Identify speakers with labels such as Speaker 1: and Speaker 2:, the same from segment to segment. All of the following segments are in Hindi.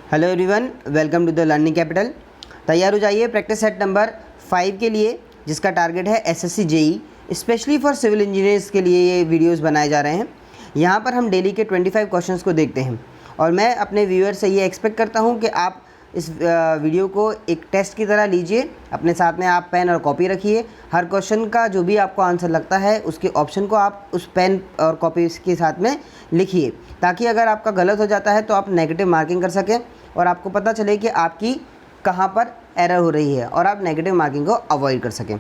Speaker 1: Hello everyone, welcome to the learning capital. तैयार हो जाइए प्रैक्टिस सेट नंबर 5 के लिए, जिसका टारगेट है SSC JE. Specially for civil engineers के लिए ये वीडियोस बनाए जा रहे हैं। यहाँ पर हम डेली के 25 क्वेश्चंस को देखते हैं और मैं अपने व्यूअर से ये एक्सपेक्ट करता हूँ कि आप इस वीडियो को एक टेस्ट की तरह लीजिए। अपने साथ में आप पेन और कॉपी रखिए। हर क्वेश्चन का जो भी आपको आंसर लगता है उसके ऑप्शन को आप उस पेन और कॉपी के साथ में लिखिए, ताकि अगर आपका गलत हो जाता है तो आप नेगेटिव मार्किंग कर सकें और आपको पता चले कि आपकी कहाँ पर एरर हो रही है और आप नेगेटिव मार्किंग को अवॉइड कर सकें।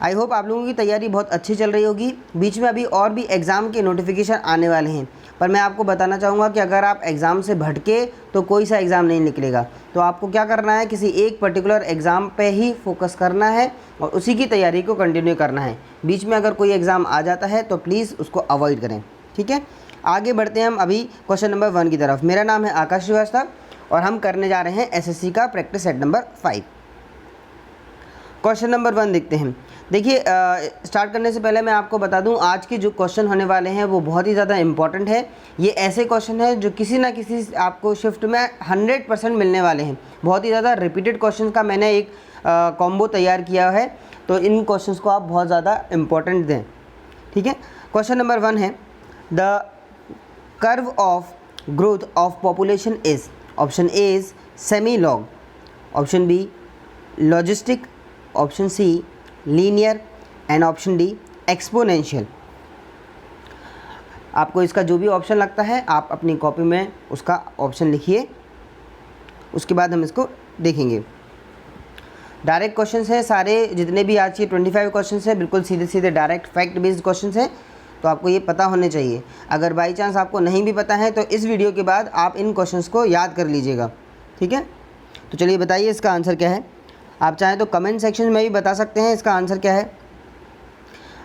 Speaker 1: आई होप आप लोगों की तैयारी बहुत अच्छी चल रही होगी। बीच में अभी और भी एग्ज़ाम के नोटिफिकेशन आने वाले हैं, पर मैं आपको बताना चाहूँगा कि अगर आप एग्ज़ाम से भटके तो कोई सा एग्ज़ाम नहीं निकलेगा। तो आपको क्या करना है, किसी एक पर्टिकुलर एग्ज़ाम पे ही फोकस करना है और उसी की तैयारी को कंटिन्यू करना है। बीच में अगर कोई एग्ज़ाम आ जाता है तो प्लीज़ उसको अवॉइड करें, ठीक है। आगे बढ़ते हैं हम अभी क्वेश्चन नंबर 1 की तरफ। मेरा नाम है आकाश श्रीवास्तव और हम करने जा रहे हैं एसएससी का practice set number 5। Question number 1 देखते हैं। देखिए, स्टार्ट करने से पहले मैं आपको बता दूं, आज के जो क्वेश्चन होने वाले हैं वो बहुत ही ज़्यादा इंपॉर्टेंट है। ये ऐसे क्वेश्चन हैं जो किसी ना किसी आपको शिफ्ट में 100% मिलने वाले हैं। बहुत ही ज़्यादा रिपीटेड क्वेश्चन का मैंने एक कॉम्बो तैयार किया है, तो इन क्वेश्चन को आप बहुत ज़्यादा इंपॉर्टेंट दें, ठीक है। क्वेश्चन नंबर 1 है, the curve of growth of population is. Option A is semi log, option B logistic, option C linear and option D exponential. आपको इसका जो भी ऑप्शन लगता है आप अपनी कॉपी में उसका ऑप्शन लिखिए, उसके बाद हम इसको देखेंगे। डायरेक्ट क्वेश्चंस हैं सारे, जितने भी आज के 25 क्वेश्चंस हैं बिल्कुल सीधे सीधे डायरेक्ट फैक्ट बेस्ड क्वेश्चंस हैं, तो आपको ये पता होने चाहिए। अगर बाई चांस आपको नहीं भी पता है तो इस वीडियो के बाद आप इन क्वेश्चंस को याद कर लीजिएगा, ठीक है। तो चलिए बताइए इसका आंसर क्या है। आप चाहें तो कमेंट सेक्शन में भी बता सकते हैं इसका आंसर क्या है।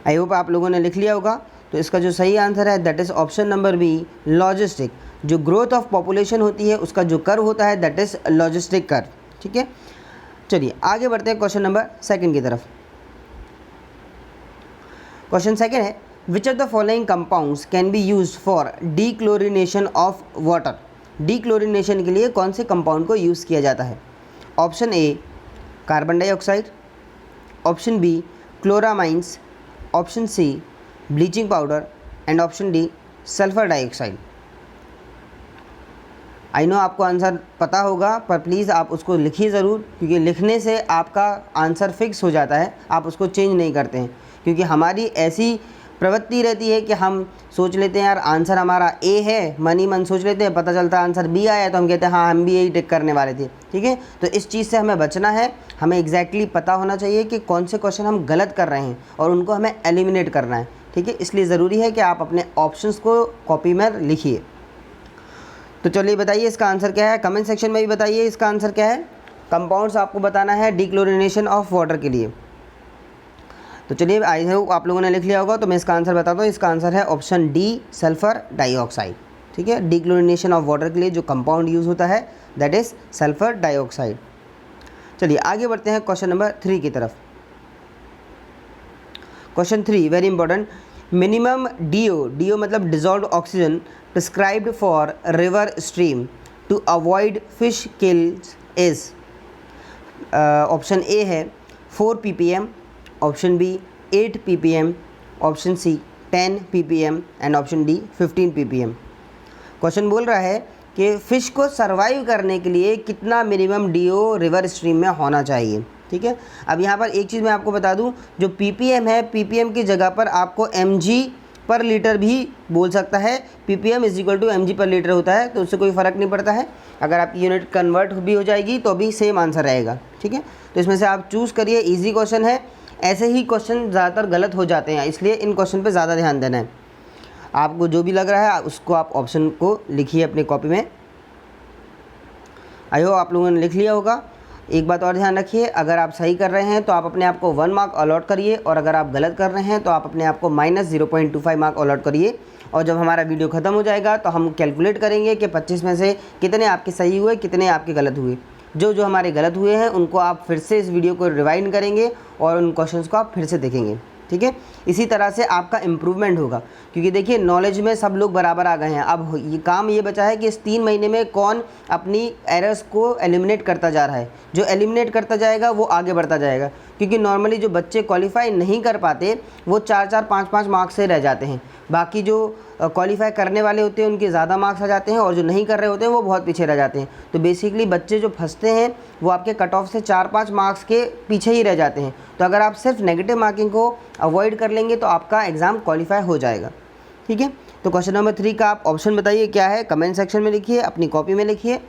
Speaker 1: आई होप आप लोगों ने लिख लिया होगा। तो इसका जो सही आंसर है that is option number B logistic. जो ग्रोथ ऑफ पॉपुलेशन होती है उसका जो कर्व होता है दैट इज़ लॉजिस्टिक कर्व, ठीक है। चलिए आगे बढ़ते हैं क्वेश्चन नंबर 2 की तरफ। क्वेश्चन 2 है, विच of the following compounds can be used for dechlorination of water. Dechlorination के लिए कौन से कंपाउंड को यूज़ किया जाता है। Option A carbon dioxide, option B chloramines, option C bleaching powder and option D sulphur dioxide. I know आपको आंसर पता होगा, पर प्लीज़ आप उसको लिखिए ज़रूर, क्योंकि लिखने से आपका आंसर फिक्स हो जाता है, आप उसको चेंज नहीं करते हैं। क्योंकि हमारी ऐसी प्रवृत्ति रहती है कि हम सोच लेते हैं यार आंसर हमारा ए है, मन ही मन सोच लेते हैं, पता चलता है आंसर बी आया तो हम कहते हैं हाँ हम भी यही टिक करने वाले थे, ठीक है। तो इस चीज़ से हमें बचना है। हमें एग्जैक्टली पता होना चाहिए कि कौन से क्वेश्चन हम गलत कर रहे हैं और उनको हमें एलिमिनेट करना है, ठीक है। इसलिए ज़रूरी है कि आप अपने ऑप्शंस को कॉपी में लिखिए। तो चलिए बताइए इसका आंसर क्या है। कमेंट सेक्शन में भी बताइए इसका आंसर क्या है। कंपाउंड्स आपको बताना है डीक्लोरिनेशन ऑफ वाटर के लिए। तो चलिए, आई होप आप लोगों ने लिख लिया होगा, तो मैं इसका आंसर बताता हूँ। इसका आंसर है ऑप्शन डी सल्फर डाइऑक्साइड, ठीक है। डीक्लोरिनेशन ऑफ वाटर के लिए जो कंपाउंड यूज़ होता है दैट इज़ सल्फर डाइऑक्साइड। चलिए आगे बढ़ते हैं क्वेश्चन नंबर 3 की तरफ। Question 3 very important. Minimum DO मतलब dissolved oxygen prescribed for river stream to avoid fish kills is. Option A है 4 ppm, option B 8 ppm, option C 10 ppm and option D 15 ppm। Question बोल रहा है कि फ़िश को सरवाइव करने के लिए कितना मिनिमम डीओ रिवर स्ट्रीम में होना चाहिए, ठीक है। अब यहाँ पर एक चीज़ मैं आपको बता दूँ, जो ppm है, ppm की जगह पर आपको mg पर लीटर भी बोल सकता है। ppm is equal to mg per litre होता है, तो उससे कोई फ़र्क नहीं पड़ता है। अगर आपकी यूनिट कन्वर्ट भी हो जाएगी तो भी सेम आंसर रहेगा, ठीक है। तो इसमें से आप चूज़ करिए, ईजी क्वेश्चन है। ऐसे ही क्वेश्चन ज़्यादातर गलत हो जाते हैं, इसलिए इन क्वेश्चन पे ज़्यादा ध्यान देना है। आपको जो भी लग रहा है उसको आप ऑप्शन को लिखिए अपनी कॉपी में। आई होप आप लोगों ने लिख लिया होगा। एक बात और ध्यान रखिए, अगर आप सही कर रहे हैं तो आप अपने आप को 1 मार्क अलॉट करिए, और अगर आप गलत कर रहे हैं तो आप अपने आप को -0.25 मार्क अलॉट करिए। और जब हमारा वीडियो ख़त्म हो जाएगा तो हम कैलकुलेट करेंगे कि 25 में से कितने आपके सही हुए, कितने आपके गलत हुए। जो जो हमारे गलत हुए हैं उनको आप फिर से इस वीडियो को रिवाइंड करेंगे और उन क्वेश्चंस को आप फिर से देखेंगे, ठीक है। इसी तरह से आपका इम्प्रूवमेंट होगा। क्योंकि देखिए नॉलेज में सब लोग बराबर आ गए हैं, अब ये काम ये बचा है कि इस 3 महीने में कौन अपनी एरर्स को एलिमिनेट करता जा रहा है। जो एलिमिनेट करता जाएगा वो आगे बढ़ता जाएगा। क्योंकि नॉर्मली जो बच्चे क्वालिफाई नहीं कर पाते वो 4-4, 5-5 मार्क्स से रह जाते हैं। बाकी जो क्वालिफाई करने वाले होते हैं उनके ज़्यादा मार्क्स आ जाते हैं, और जो नहीं कर रहे होते हैं वो बहुत पीछे रह जाते हैं। तो बेसिकली बच्चे जो फंसते हैं वो आपके कट ऑफ से 4-5 मार्क्स के पीछे ही रह जाते हैं। तो अगर आप सिर्फ नेगेटिव मार्किंग को अवॉइड कर लेंगे तो आपका एग्ज़ाम क्वालिफाई हो जाएगा। ठीक है, तो क्वेश्चन नंबर 3 का आप ऑप्शन बताइए क्या है, कमेंट सेक्शन में लिखिए, अपनी कॉपी में लिखिए।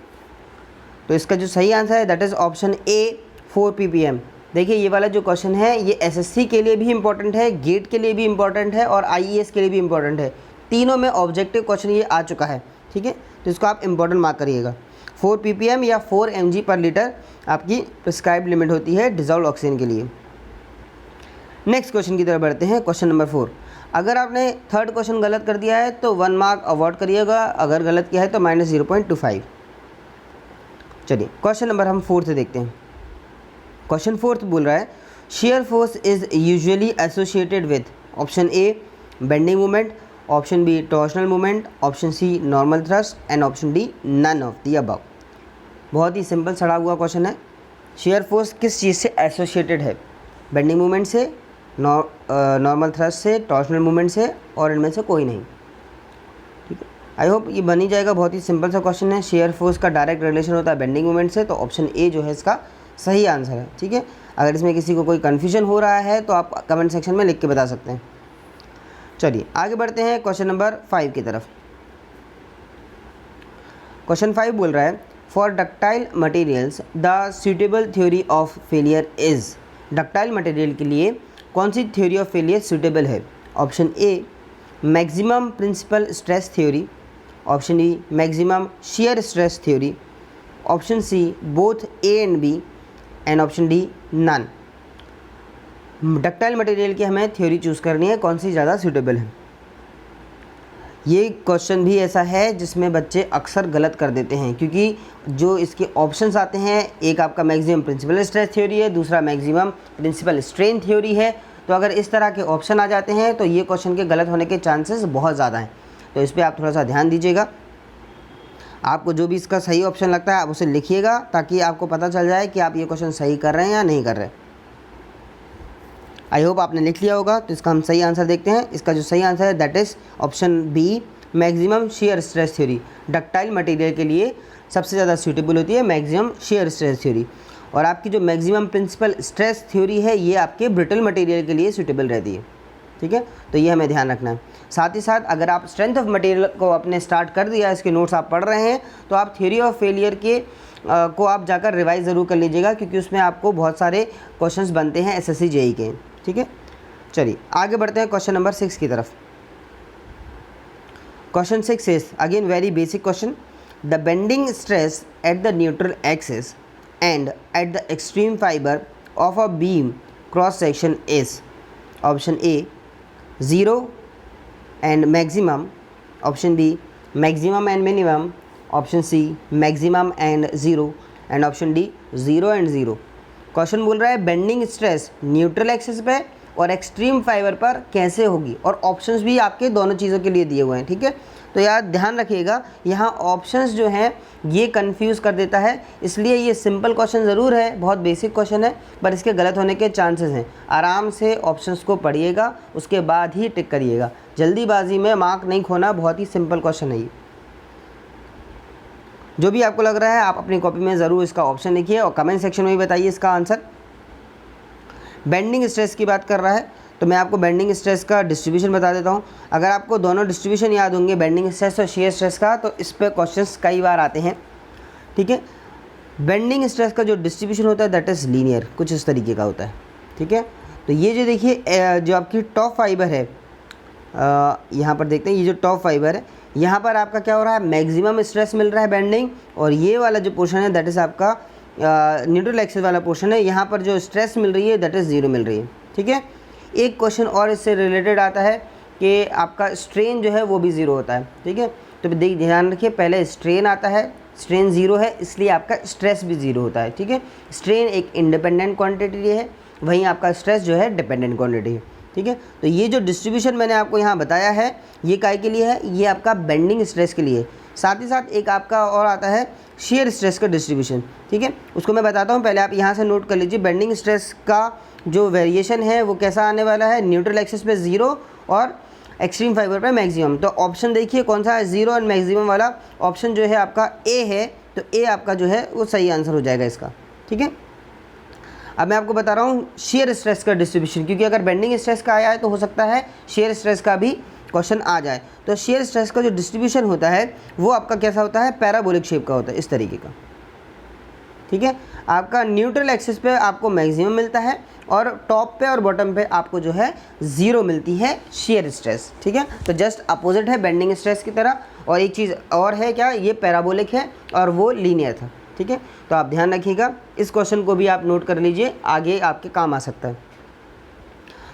Speaker 1: तो इसका जो सही आंसर है that is option A 4 ppm। देखिए ये वाला जो क्वेश्चन है ये एसएससी के लिए भी इम्पॉर्टेंट है, गेट के लिए भी इम्पॉर्टेंट है और आईएएस के लिए भी इम्पॉर्टेंट है। तीनों में ऑब्जेक्टिव क्वेश्चन ये आ चुका है। ठीक है, तो इसको आप इम्पॉर्टेंट मार्क करिएगा। 4 ppm या 4 mg पर लीटर आपकी प्रिस्क्राइब लिमिट होती है डिजॉल्व ऑक्सीजन के लिए। नेक्स्ट क्वेश्चन की तरफ बढ़ते हैं। क्वेश्चन नंबर 4, अगर आपने थर्ड क्वेश्चन गलत कर दिया है तो 1 मार्क अवॉर्ड करिएगा, अगर गलत किया है तो -0.25। चलिए क्वेश्चन नंबर हम 4 से देखते हैं। क्वेश्चन 4 बोल रहा है shear force is usually associated with option A bending movement, option B torsional movement, option C normal thrust and option D none of the above. बहुत ही सिंपल सड़ा हुआ क्वेश्चन है। शेयर फोर्स किस चीज़ से एसोसिएटेड है? बेंडिंग मूवमेंट से, नॉर्मल थ्रस्ट से, टॉर्शनल मूवमेंट से, और इनमें से कोई नहीं। ठीक है, आई होप ये बन ही जाएगा। बहुत ही सिंपल सा क्वेश्चन है। शेयर फोर्स का डायरेक्ट रिलेशन होता है बेंडिंग मूवमेंट से, तो ऑप्शन ए जो है इसका सही आंसर है। ठीक है, अगर इसमें किसी को कोई कन्फ्यूजन हो रहा है तो आप कमेंट सेक्शन में लिख के बता सकते हैं। चलिए आगे बढ़ते हैं क्वेश्चन नंबर 5 की तरफ। क्वेश्चन 5 बोल रहा है for ductile materials the suitable theory of failure is. Ductile material के लिए कौन सी थ्योरी ऑफ फेलियर सूटेबल है? Option A maximum principal stress theory, option E maximum shear stress theory, option C both A and B, and option D none. Ductile material की हमें थ्योरी चूज़ करनी है, कौन सी ज़्यादा सूटेबल है। ये क्वेश्चन भी ऐसा है जिसमें बच्चे अक्सर गलत कर देते हैं, क्योंकि जो इसके ऑप्शंस आते हैं, एक आपका मैक्सिमम प्रिंसिपल स्ट्रेस थ्योरी है, दूसरा मैक्सिमम प्रिंसिपल स्ट्रेन थ्योरी है। तो अगर इस तरह के ऑप्शन आ जाते हैं तो ये क्वेश्चन के गलत होने के चांसेस बहुत ज़्यादा हैं। तो इस पर आप थोड़ा सा ध्यान दीजिएगा। आपको जो भी इसका सही ऑप्शन लगता है आप उसे लिखिएगा, ताकि आपको पता चल जाए कि आप ये क्वेश्चन सही कर रहे हैं या नहीं कर रहे। आई होप आपने लिख लिया होगा। तो इसका हम सही आंसर देखते हैं। इसका जो सही आंसर है that is option B maximum shear stress theory. Ductile material के लिए सबसे ज़्यादा सूटेबल होती है मैक्सिमम शियर स्ट्रेस थ्योरी, और आपकी जो मैक्सिमम प्रिंसिपल स्ट्रेस थ्योरी है ये आपके ब्रिटल मटेरियल के लिए सूटेबल रहती है। ठीक है, तो ये हमें ध्यान रखना है। साथ ही साथ अगर आप स्ट्रेंथ ऑफ मटेरियल को अपने स्टार्ट कर दिया, इसके नोट्स आप पढ़ रहे हैं, तो आप थ्योरी ऑफ फेलियर के को आप जाकर रिवाइज ज़रूर कर लीजिएगा, क्योंकि उसमें आपको बहुत सारे क्वेश्चंस बनते हैं एसएससी जेई के। ठीक है, चलिए आगे बढ़ते हैं क्वेश्चन नंबर 6 की तरफ। Question 6 is again very basic question. The bending stress at the neutral axis and at the extreme fibre of a beam cross section is option A 0 and maximum, option B maximum and minimum, option C maximum and 0, and option D 0 and 0। Question बोल रहा है बेंडिंग स्ट्रेस न्यूट्रल एक्सिस पे और एक्सट्रीम फाइबर पर कैसे होगी, और ऑप्शंस भी आपके दोनों चीज़ों के लिए दिए हुए हैं। ठीक है, तो यार ध्यान रखिएगा, यहाँ ऑप्शंस जो हैं ये कंफ्यूज कर देता है, इसलिए ये सिंपल क्वेश्चन ज़रूर है, बहुत बेसिक क्वेश्चन है, पर इसके गलत होने के चांसेस हैं। आराम से ऑप्शंस को पढ़िएगा, उसके बाद ही टिक करिएगा, जल्दीबाजी में मार्क नहीं खोना। बहुत ही सिंपल क्वेश्चन है ये। जो भी आपको लग रहा है आप अपनी कॉपी में ज़रूर इसका ऑप्शन लिखिए और कमेंट सेक्शन में भी बताइए इसका आंसर। बेंडिंग स्ट्रेस की बात कर रहा है, तो मैं आपको बेंडिंग स्ट्रेस का डिस्ट्रीब्यूशन बता देता हूँ। अगर आपको दोनों डिस्ट्रीब्यूशन याद होंगे, बेंडिंग स्ट्रेस और शियर स्ट्रेस का, तो इस पर क्वेश्चंस कई बार आते हैं। ठीक है, बेंडिंग स्ट्रेस का जो डिस्ट्रीब्यूशन होता है दैट इज़ लीनियर, कुछ इस तरीके का होता है। ठीक है, तो ये जो देखिए जो आपकी टॉप फाइबर है, यहाँ पर देखते हैं, ये जो टॉप फाइबर है यहाँ पर आपका क्या हो रहा है, मैक्सिमम स्ट्रेस मिल रहा है बेंडिंग, और ये वाला जो पोर्शन है दैट इज़ आपका न्यूट्रल एक्सिस वाला पोर्शन है, यहाँ पर जो स्ट्रेस मिल रही है दैट इज़ 0 मिल रही है। ठीक है, एक क्वेश्चन और इससे रिलेटेड आता है कि आपका स्ट्रेन जो है वो भी 0 होता है। ठीक है, तो ध्यान रखिए, पहले स्ट्रेन आता है, स्ट्रेन 0 है इसलिए आपका स्ट्रेस भी 0 होता है। ठीक है, स्ट्रेन एक इंडिपेंडेंट क्वांटिटी है, वहीं आपका स्ट्रेस जो है डिपेंडेंट क्वांटिटी है। ठीक है। तो ये जो डिस्ट्रीब्यूशन मैंने आपको यहाँ बताया है ये काय के लिए है, ये आपका बेंडिंग स्ट्रेस के लिए। साथ ही साथ एक आपका और आता है शेयर स्ट्रेस का डिस्ट्रीब्यूशन, ठीक है, उसको मैं बताता हूँ। पहले आप यहाँ से नोट कर लीजिए, बेंडिंग स्ट्रेस का जो वेरिएशन है वो कैसा आने वाला है, न्यूट्रल एक्सिस पे 0 और एक्सट्रीम फाइबर पे मैक्सिमम। तो ऑप्शन देखिए कौन सा है, 0 और मैक्सिमम वाला ऑप्शन जो है आपका ए है, तो ए आपका जो है वो सही आंसर हो जाएगा इसका, ठीक है। अब मैं आपको बता रहा हूँ शेयर स्ट्रेस का डिस्ट्रीब्यूशन, क्योंकि अगर बेंडिंग स्ट्रेस का आया है तो हो सकता है शेयर स्ट्रेस का भी क्वेश्चन आ जाए। तो शेयर स्ट्रेस का जो डिस्ट्रीब्यूशन होता है वो आपका कैसा होता है, पैराबोलिक शेप का होता है, इस तरीके का, ठीक है। आपका न्यूट्रल एक्सिस पे आपको मैक्सिमम मिलता है और टॉप पे और बॉटम पे आपको जो है 0 मिलती है शेयर स्ट्रेस, ठीक है। तो जस्ट अपोजिट है बेंडिंग स्ट्रेस की तरह। और एक चीज़ और है क्या, ये पैराबोलिक है और वो लीनियर था, ठीक है। तो आप ध्यान रखिएगा, इस क्वेश्चन को भी आप नोट कर लीजिए, आगे आपके काम आ सकता है।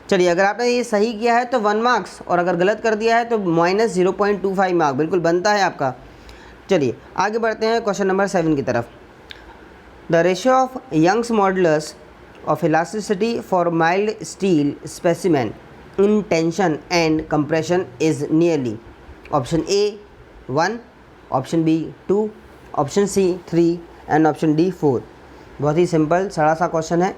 Speaker 1: चलिए, अगर आपने ये सही किया है तो 1 मार्क्स, और अगर गलत कर दिया है तो -0.25 मार्क बिल्कुल बनता है आपका। चलिए आगे बढ़ते हैं क्वेश्चन नंबर 7 की तरफ। The ratio of Young's modulus of elasticity for mild steel specimen in tension and compression is nearly, option A 1, option B 2, option C 3 and option D 4। बहुत ही सिंपल सड़ा सा क्वेश्चन है,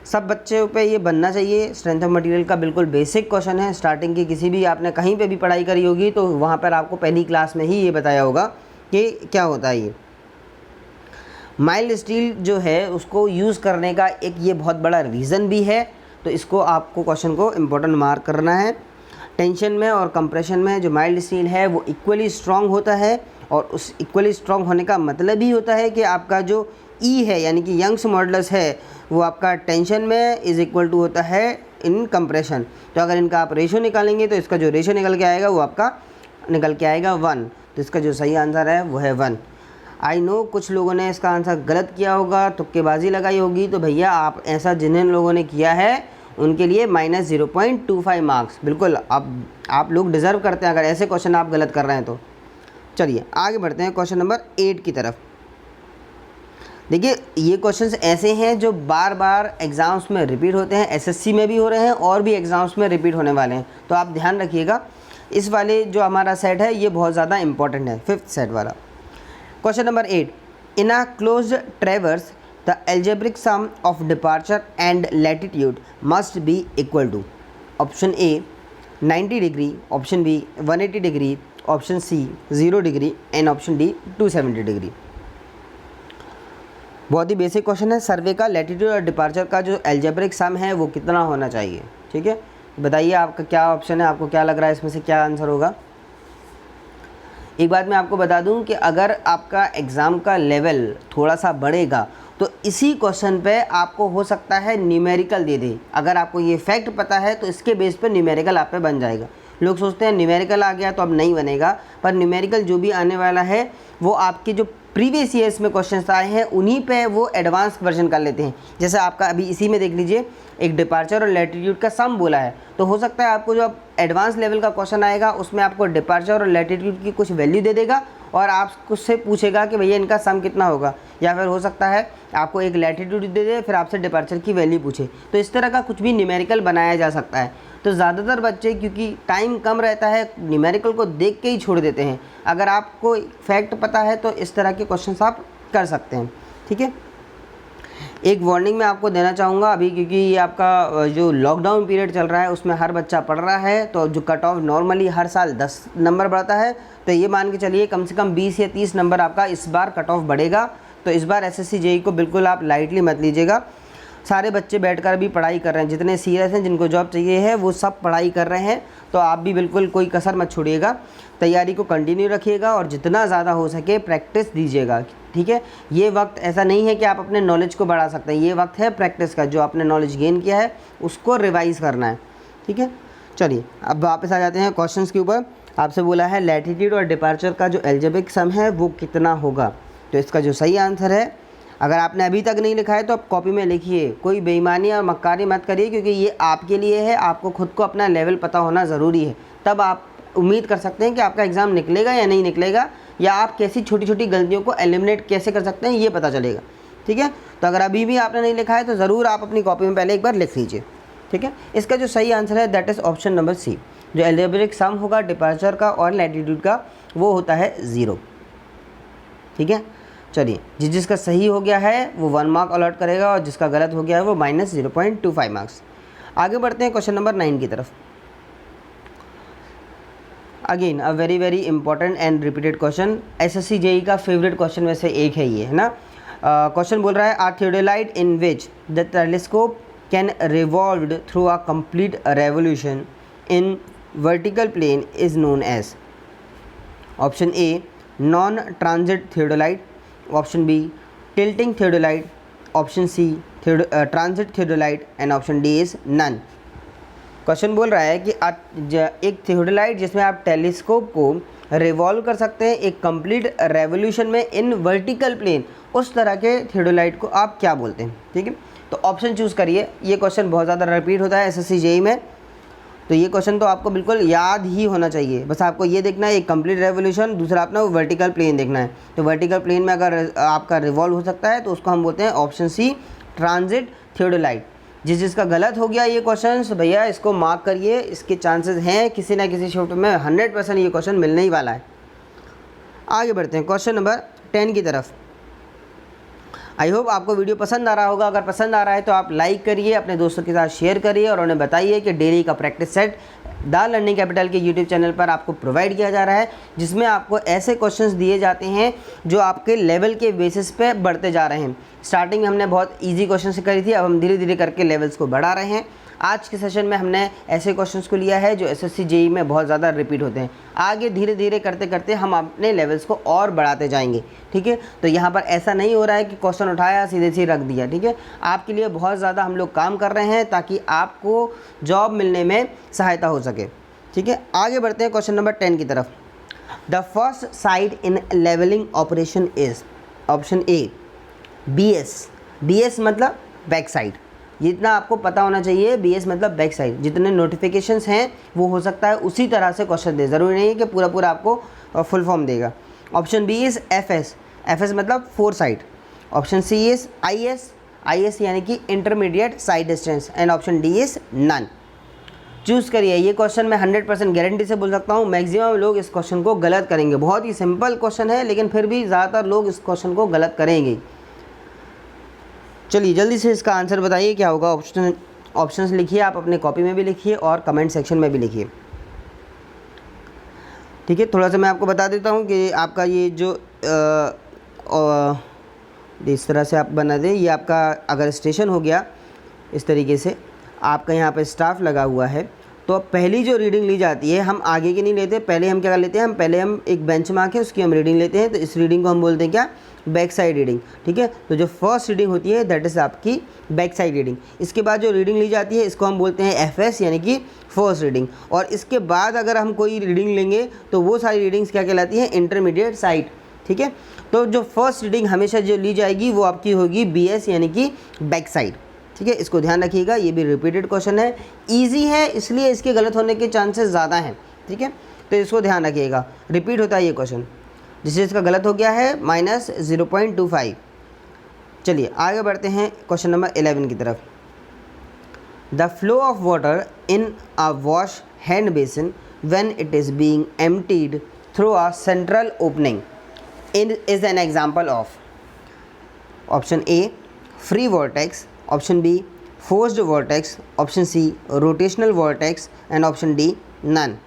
Speaker 1: सब बच्चों पे ये बनना चाहिए। स्ट्रेंथ ऑफ मटेरियल का बिल्कुल बेसिक क्वेश्चन है। स्टार्टिंग की किसी भी आपने कहीं पे भी पढ़ाई करी होगी तो वहाँ पर आपको पहली क्लास में ही ये बताया होगा कि क्या होता है ये माइल्ड स्टील जो है, उसको यूज़ करने का एक ये बहुत बड़ा रीज़न भी है। तो इसको आपको क्वेश्चन को इम्पोर्टेंट मार्क करना है। टेंशन में और कंप्रेशन में जो माइल्ड स्टील है वो इक्वली स्ट्रॉन्ग होता है, और उस इक्वली स्ट्रॉन्ग होने का मतलब ही होता है कि आपका जो ई है यानी कि यंग्स मॉडुलस है वो आपका टेंशन में इज़ इक्वल टू होता है इन कंप्रेशन। तो अगर इनका आप रेशो निकालेंगे तो इसका जो रेशो निकल के आएगा वो आपका निकल के आएगा 1। तो इसका जो सही आंसर है वो है 1। आई नो कुछ लोगों ने इसका आंसर गलत किया होगा, तुक्केबाजी लगाई होगी, तो भैया आप ऐसा जिन लोगों ने किया है उनके लिए -0.25 मार्क्स बिल्कुल आप लोग डिज़र्व करते हैं अगर ऐसे क्वेश्चन आप गलत कर रहे हैं तो। चलिए आगे बढ़ते हैं क्वेश्चन नंबर 8 की तरफ। देखिए ये क्वेश्चंस ऐसे हैं जो बार बार एग्ज़ाम्स में रिपीट होते हैं, एसएससी में भी हो रहे हैं और भी एग्ज़ाम्स में रिपीट होने वाले हैं। तो आप ध्यान रखिएगा, इस वाले जो हमारा सेट है ये बहुत ज़्यादा इंपॉर्टेंट है, 5th सेट वाला। Question number 8, in a closed traverse the algebraic sum of departure and latitude must be equal to, option A 90 degree, option B 180 degree, option C 0 degree and option D 270 degree. बहुत ही बेसिक क्वेश्चन है। सर्वे का लैटिट्यूड और डिपार्चर का जो एल्जेब्रिक सम है वो कितना होना चाहिए, ठीक है। बताइए आपका क्या ऑप्शन है, आपको क्या लग रहा है इसमें से क्या आंसर होगा। एक बात मैं आपको बता दूं कि अगर आपका एग्ज़ाम का लेवल थोड़ा सा बढ़ेगा तो इसी क्वेश्चन पे आपको हो सकता है न्यूमेरिकल दे दे। अगर आपको ये फैक्ट पता है तो इसके बेस पे न्यूमेरिकल आप पे बन जाएगा। लोग सोचते हैं न्यूमेरिकल आ गया तो अब नहीं बनेगा, पर न्यूमेरिकल जो भी आने वाला है वो आपके जो प्रीवियस ईयर्स में क्वेश्चंस आए हैं उन्हीं पे वो एडवांस वर्जन कर लेते हैं। जैसे आपका अभी इसी में देख लीजिए, एक डिपार्चर और लैटिट्यूड का सम बोला है, तो हो सकता है आपको जो एडवांस लेवल का क्वेश्चन आएगा उसमें आपको डिपार्चर और लैटिट्यूड की कुछ वैल्यू दे देगा और आप उससे पूछेगा कि भैया इनका सम कितना होगा, या फिर हो सकता है आपको एक लैटिट्यूड दे दे फिर आपसे डिपार्चर की वैल्यू पूछे। तो इस तरह का कुछ भी न्यूमेरिकल बनाया जा सकता है। तो ज़्यादातर बच्चे क्योंकि टाइम कम रहता है न्यूमेरिकल को देख के ही छोड़ देते हैं। अगर आपको फैक्ट पता है तो इस तरह के क्वेश्चंस आप कर सकते हैं, ठीक है। एक वार्निंग मैं आपको देना चाहूँगा अभी, क्योंकि ये आपका जो लॉकडाउन पीरियड चल रहा है उसमें हर बच्चा पढ़ रहा है, तो जो कट ऑफ नॉर्मली हर साल 10 नंबर बढ़ता है, तो ये मान के चलिए कम से कम 20 या 30 नंबर आपका इस बार कट ऑफ बढ़ेगा। तो इस बार एसएससी जेईई को बिल्कुल आप लाइटली मत लीजिएगा। सारे बच्चे बैठकर भी पढ़ाई कर रहे हैं, जितने सीरियस हैं जिनको जॉब चाहिए है वो सब पढ़ाई कर रहे हैं। तो आप भी बिल्कुल कोई कसर मत छोड़िएगा, तैयारी को कंटिन्यू रखिएगा और जितना ज़्यादा हो सके प्रैक्टिस दीजिएगा, ठीक है। ये वक्त ऐसा नहीं है कि आप अपने नॉलेज को बढ़ा सकते हैं, ये वक्त है प्रैक्टिस का। जो आपने नॉलेज गेन किया है उसको रिवाइज़ करना है, ठीक है। चलिए अब वापस आ जाते हैं क्वेश्चंस के ऊपर। आपसे बोला है लैटिट्यूड और डिपार्चर का जो एल्जेब्रिक सम है वो कितना होगा। तो इसका जो सही आंसर है, अगर आपने अभी तक नहीं लिखा है तो आप कॉपी में लिखिए, कोई बेईमानी और मक्कारी मत करिए, क्योंकि ये आपके लिए है। आपको खुद को अपना लेवल पता होना ज़रूरी है, तब आप उम्मीद कर सकते हैं कि आपका एग्ज़ाम निकलेगा या नहीं निकलेगा, या आप कैसी छोटी छोटी गलतियों को एलिमिनेट कैसे कर सकते हैं ये पता चलेगा, ठीक है। तो अगर अभी भी आपने नहीं लिखा है तो ज़रूर आप अपनी कॉपी में पहले एक बार लिख लीजिए। ठीक है, इसका जो सही आंसर है that is option number C. जो एल्जेब्रिक सम होगा डिपार्चर का और लैटिट्यूड का वो होता है 0। ठीक है, चलिए जिसका सही हो गया है वो 1 मार्क अलॉट करेगा और जिसका गलत हो गया है वो -0.25 मार्क्स। आगे बढ़ते हैं क्वेश्चन नंबर 9 की तरफ। Again a very very important and repeated question, SSC JE का फेवरेट क्वेश्चन में से एक है ये, है ना। क्वेश्चन बोल रहा है, a theodolite in which the telescope can revolved through a complete revolution in vertical plane is known as. Option A non transit theodolite, option B tilting theodolite, option C transit theodolite and option D is none. Question बोल रहा है कि एक थियोडोलाइट जिसमें आप टेलीस्कोप को रिवॉल्व कर सकते हैं एक कंप्लीट रेवोल्यूशन में इन वर्टिकल प्लेन, उस तरह के थियोडोलाइट को आप क्या बोलते हैं। ठीक है, तो ऑप्शन चूज़ करिए। ये क्वेश्चन बहुत ज़्यादा रिपीट होता है एसएससी जेई में, तो ये क्वेश्चन तो आपको बिल्कुल याद ही होना चाहिए। बस आपको ये देखना है एक कंप्लीट रेवोल्यूशन, दूसरा अपना वर्टिकल प्लेन देखना है। तो वर्टिकल प्लेन में अगर आपका रिवॉल्व हो सकता है तो उसको हम बोलते हैं ऑप्शन सी ट्रांजिट थियोडोलाइट। जिसका गलत हो गया ये क्वेश्चन तो भैया इसको मार्क करिए, इसके चांसेस हैं किसी ना किसी शिफ्ट में 100% ये क्वेश्चन मिलने ही वाला है। आगे बढ़ते हैं क्वेश्चन नंबर 10 की तरफ। आई होप आपको वीडियो पसंद आ रहा होगा। अगर पसंद आ रहा है तो आप लाइक करिए, अपने दोस्तों के साथ शेयर करिए और उन्हें बताइए कि डेली का practice set the learning capital के यूट्यूब चैनल पर आपको प्रोवाइड किया जा रहा है, जिसमें आपको ऐसे क्वेश्चंस दिए जाते हैं जो आपके लेवल के बेसिस पे बढ़ते जा रहे हैं। स्टार्टिंग में हमने बहुत इजी क्वेश्चन से करी थी, अब हम धीरे धीरे करके लेवल्स को बढ़ा रहे हैं। आज के सेशन में हमने ऐसे क्वेश्चंस को लिया है जो एसएससी जेई में बहुत ज़्यादा रिपीट होते हैं। आगे धीरे धीरे करते करते हम अपने लेवल्स को और बढ़ाते जाएंगे। ठीक है, तो यहाँ पर ऐसा नहीं हो रहा है कि क्वेश्चन उठाया सीधे सीधे रख दिया। ठीक है, आपके लिए बहुत ज़्यादा हम लोग काम कर रहे हैं ताकि आपको जॉब मिलने में सहायता हो सके। ठीक है, आगे बढ़ते हैं क्वेश्चन नंबर 10 की तरफ। The first side in levelling operation is, option A BS। BS मतलब बैक साइड, जितना आपको पता होना चाहिए। BS मतलब बैक साइड, जितने नोटिफिकेशंस हैं वो हो सकता है उसी तरह से क्वेश्चन दे, ज़रूरी नहीं है कि पूरा पूरा आपको फुल फॉर्म देगा। Option B is FS। FS मतलब fore side. Option C is IS। IS यानी कि intermediate side distance and option D is none. Choose करिए। ये क्वेश्चन मैं 100% गारंटी से बोल सकता हूँ मैक्सिमम लोग इस क्वेश्चन को गलत करेंगे। बहुत ही सिंपल क्वेश्चन है लेकिन फिर भी ज़्यादातर लोग इस क्वेश्चन को गलत करेंगे। चलिए जल्दी से इसका आंसर बताइए क्या होगा। ऑप्शंस लिखिए, आप अपने कॉपी में भी लिखिए और कमेंट सेक्शन में भी लिखिए। ठीक है, थोड़ा सा मैं आपको बता देता हूँ कि आपका ये जो इस तरह से आप बना दें, ये आपका अगर स्टेशन हो गया इस तरीके से, आपका यहाँ पे स्टाफ लगा हुआ है, तो पहली जो रीडिंग ली जाती है हम आगे की नहीं लेते। पहले हम क्या कर लेते हैं, पहले हम एक बेंच मार्क है उसकी हम रीडिंग लेते हैं। तो इस रीडिंग को हम बोलते हैं क्या, बैक साइड रीडिंग। ठीक है, तो जो फर्स्ट रीडिंग होती है दैट इज़ आपकी बैक साइड रीडिंग। इसके बाद जो रीडिंग ली जाती है इसको हम बोलते हैं FS यानी कि फर्स्ट रीडिंग। और इसके बाद अगर हम कोई रीडिंग लेंगे तो वो सारी रीडिंग्स क्या कहलाती हैं, इंटरमीडिएट साइड। ठीक है, तो जो फर्स्ट रीडिंग हमेशा जो ली जाएगी वो आपकी होगी BS यानी कि बैक साइड। ठीक है, इसको ध्यान रखिएगा। ये भी रिपीटेड क्वेश्चन है, इजी है इसलिए इसके गलत होने के चांसेस ज़्यादा हैं। ठीक है, तो इसको ध्यान रखिएगा, रिपीट होता है ये क्वेश्चन। जिससे इसका गलत हो गया है -0.25। चलिए आगे बढ़ते हैं क्वेश्चन नंबर 11 की तरफ। The flow of water in a wash hand basin when it is being emptied through a central opening is an example of. Option A free vortex, option B forced vortex, option C rotational vortex and option D none.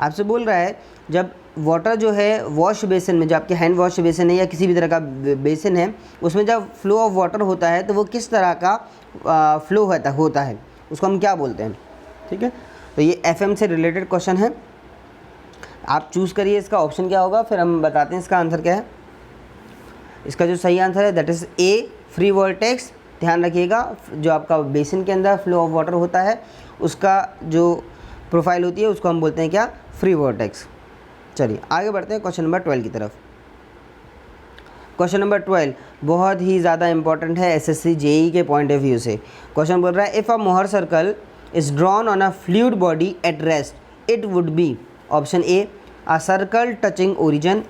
Speaker 1: आपसे बोल रहा है जब वाटर जो है वॉश बेसिन में, जो आपके हैंड वॉश बेसिन है या किसी भी तरह का बेसिन है, उसमें जब फ्लो ऑफ वाटर होता है तो वो किस तरह का फ्लो होता है उसको हम क्या बोलते हैं। ठीक है, तो ये FM से रिलेटेड क्वेश्चन है। आप चूज़ करिए इसका ऑप्शन क्या होगा, फिर हम बताते हैं इसका आंसर क्या है। इसका जो सही आंसर है that is a free vortex. ध्यान रखिएगा, जो आपका बेसिन के अंदर फ्लो ऑफ वाटर होता है उसका जो प्रोफाइल होती है उसको हम बोलते हैं क्या, फ्री वॉर्टेक्स। चलिए आगे बढ़ते हैं क्वेश्चन नंबर 12 की तरफ। क्वेश्चन नंबर 12 बहुत ही ज़्यादा इंपॉर्टेंट है एसएससी जेई के पॉइंट ऑफ व्यू से। क्वेश्चन बोल रहा है if a Mohr circle is drawn on a fluid body at rest it would be. Option A a circle touching origin,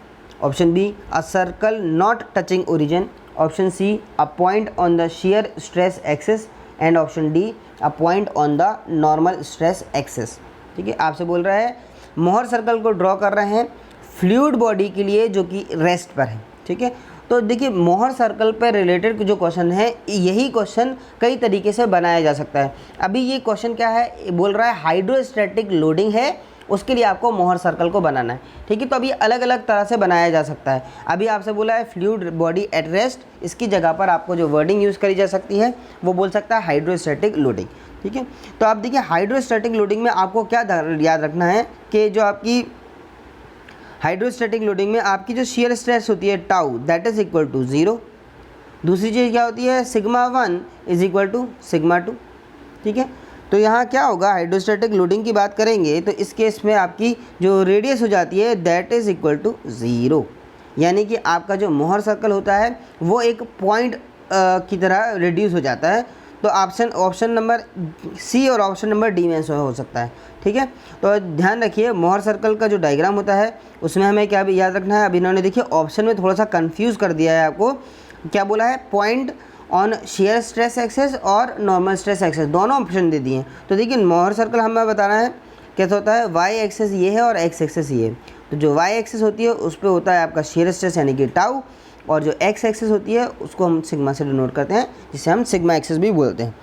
Speaker 1: option B a circle not touching origin, option C a point on the shear stress axis and option D a point on the normal stress axis. ठीक है, आपसे बोल रहा है मोहर सर्कल को ड्रॉ कर रहे हैं फ्लूइड बॉडी के लिए जो कि रेस्ट पर है। ठीक है, तो देखिए मोहर सर्कल पर रिलेटेड जो क्वेश्चन है, यही क्वेश्चन कई तरीके से बनाया जा सकता है। अभी ये क्वेश्चन क्या है, बोल रहा है हाइड्रोस्टैटिक लोडिंग है, उसके लिए आपको मोहर सर्कल को बनाना है। ठीक है, तो अभी अलग अलग तरह से बनाया जा सकता है। अभी आपसे बोला है फ्लूइड बॉडी एट रेस्ट, इसकी जगह पर आपको जो वर्डिंग यूज़ करी जा सकती है वो बोल सकता है हाइड्रोस्टैटिक लोडिंग। ठीक है, तो आप देखिए हाइड्रोस्टैटिक लोडिंग में आपको क्या याद रखना है कि जो आपकी हाइड्रोस्टैटिक लोडिंग में आपकी जो शियर स्ट्रेस होती है tau that is equal to 0। दूसरी चीज़ क्या होती है, sigma 1 is equal to sigma 2। ठीक है, तो यहाँ क्या होगा, हाइड्रोस्टैटिक लोडिंग की बात करेंगे तो इस केस में आपकी जो रेडियस हो जाती है दैट इज़ इक्वल टू 0, यानी कि आपका जो मोहर सर्कल होता है वो एक पॉइंट की तरह रिड्यूस हो जाता है। तो ऑप्शन नंबर सी और ऑप्शन नंबर डी में हो सकता है। ठीक है, तो ध्यान रखिए मोहर सर्कल का जो डायग्राम होता है उसमें हमें क्या भी याद रखना है। अभी इन्होंने देखिए ऑप्शन में थोड़ा सा कंफ्यूज कर दिया है आपको, क्या बोला है, point on shear stress axis और नॉर्मल स्ट्रेस एक्सेस, दोनों ऑप्शन दे दिए हैं। तो देखिए मोहर सर्कल हमें बताना है कैसा होता है, वाई एक्सेस ये है और एक्स एक्सेस ये है। तो जो वाई एक्सेस होती है उस पर होता है आपका शेयर स्ट्रेस यानी कि टाउ, और जो एक्स एक्सेस होती है उसको हम सिग्मा से डिनोट करते हैं, जिसे हम सिग्मा एक्सेस भी बोलते हैं।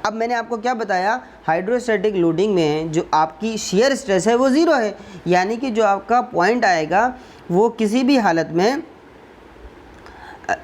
Speaker 1: अब मैंने आपको क्या बताया, हाइड्रोस्टैटिक लोडिंग में जो आपकी शियर स्ट्रेस है वो 0 है, यानी कि जो आपका पॉइंट आएगा वो किसी भी हालत में